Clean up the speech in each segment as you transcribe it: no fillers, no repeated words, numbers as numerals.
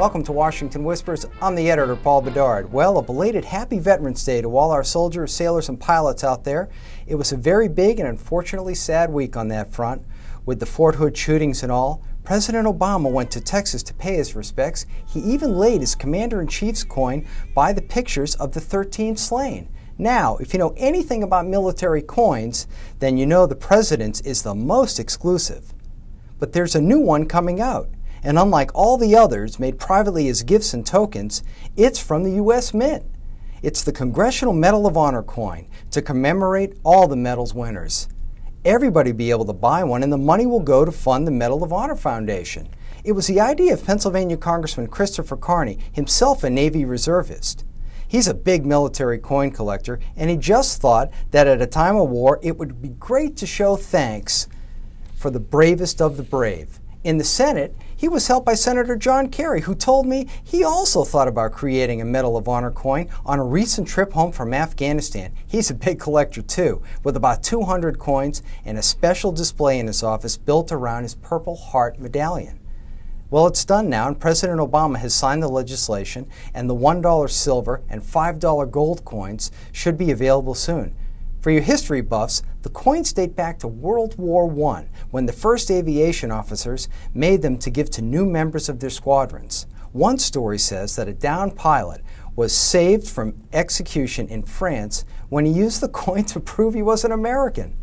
Welcome to Washington Whispers. I'm the editor, Paul Bedard. Well, a belated Happy Veterans Day to all our soldiers, sailors, and pilots out there. It was a very big and unfortunately sad week on that front. With the Fort Hood shootings and all, President Obama went to Texas to pay his respects. He even laid his Commander-in-Chief's coin by the pictures of the 13 slain. Now, if you know anything about military coins, then you know the President's is the most exclusive. But there's a new one coming out. And unlike all the others made privately as gifts and tokens, it's from the U.S. Mint. It's the Congressional Medal of Honor coin to commemorate all the medal's winners. Everybody will be able to buy one, and the money will go to fund the Medal of Honor Foundation. It was the idea of Pennsylvania Congressman Christopher Carney, himself a Navy reservist. He's a big military coin collector, and he just thought that at a time of war it would be great to show thanks for the bravest of the brave. In the Senate, he was helped by Senator John Kerry, who told me he also thought about creating a Medal of Honor coin on a recent trip home from Afghanistan. He's a big collector too, with about 200 coins and a special display in his office built around his Purple Heart medallion. Well, it's done now, and President Obama has signed the legislation, and the $1 silver and $5 gold coins should be available soon. For your history buffs, the coins date back to World War I, when the first aviation officers made them to give to new members of their squadrons. One story says that a downed pilot was saved from execution in France when he used the coin to prove he was an American.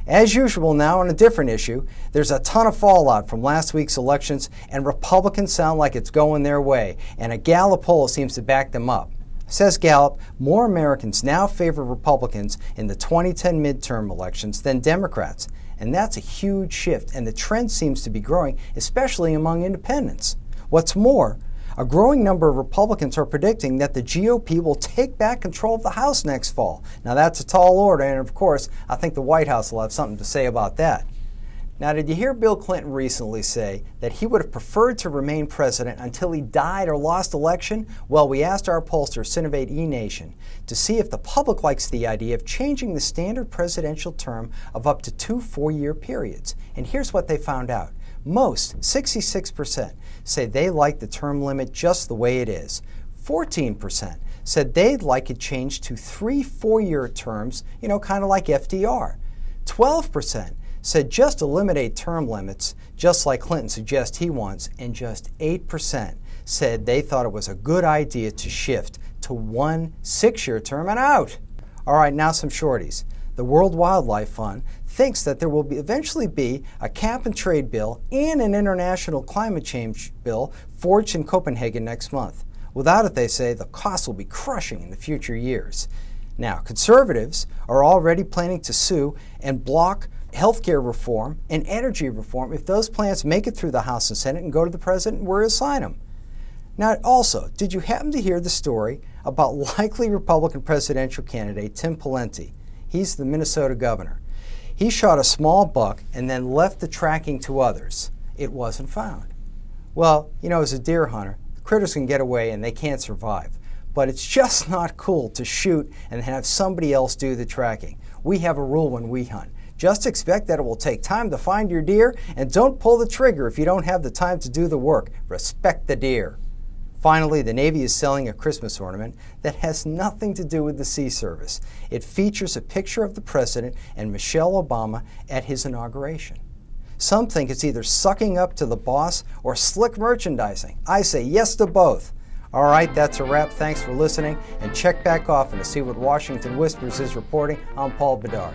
As usual now, on a different issue, there's a ton of fallout from last week's elections, and Republicans sound like it's going their way, and a Gallup poll seems to back them up. Says Gallup, more Americans now favor Republicans in the 2010 midterm elections than Democrats. And that's a huge shift, and the trend seems to be growing, especially among independents. What's more, a growing number of Republicans are predicting that the GOP will take back control of the House next fall. Now that's a tall order, and of course, I think the White House will have something to say about that. Now, did you hear Bill Clinton recently say that he would have preferred to remain president until he died or lost election? Well, we asked our pollster, Cinovate eNation, to see if the public likes the idea of changing the standard presidential term of up to 2 four-year periods. And here's what they found out. Most, 66%, say they like the term limit just the way it is. 14% said they'd like it changed to 3 four-year terms, kind of like FDR. 12% said just eliminate term limits, just like Clinton suggests he wants, and just 8% said they thought it was a good idea to shift to 1 6-year term and out. All right, now some shorties. The World Wildlife Fund thinks that there will eventually be a cap-and-trade bill and an international climate change bill forged in Copenhagen next month. Without it, they say, the costs will be crushing in the future years. Now, conservatives are already planning to sue and block healthcare reform and energy reform if those plans make it through the House and Senate and go to the President where he'll sign them. Now, also, did you happen to hear the story about likely Republican presidential candidate Tim Pawlenty? He's the Minnesota governor. He shot a small buck and then left the tracking to others. It wasn't found. Well, as a deer hunter, the critters can get away and they can't survive. But it's just not cool to shoot and have somebody else do the tracking. We have a rule when we hunt. Just expect that it will take time to find your deer, and don't pull the trigger if you don't have the time to do the work. Respect the deer. Finally, the Navy is selling a Christmas ornament that has nothing to do with the Sea Service. It features a picture of the President and Michelle Obama at his inauguration. Some think it's either sucking up to the boss or slick merchandising. I say yes to both. All right, that's a wrap. Thanks for listening, and check back often to see what Washington Whispers is reporting. I'm Paul Bedard.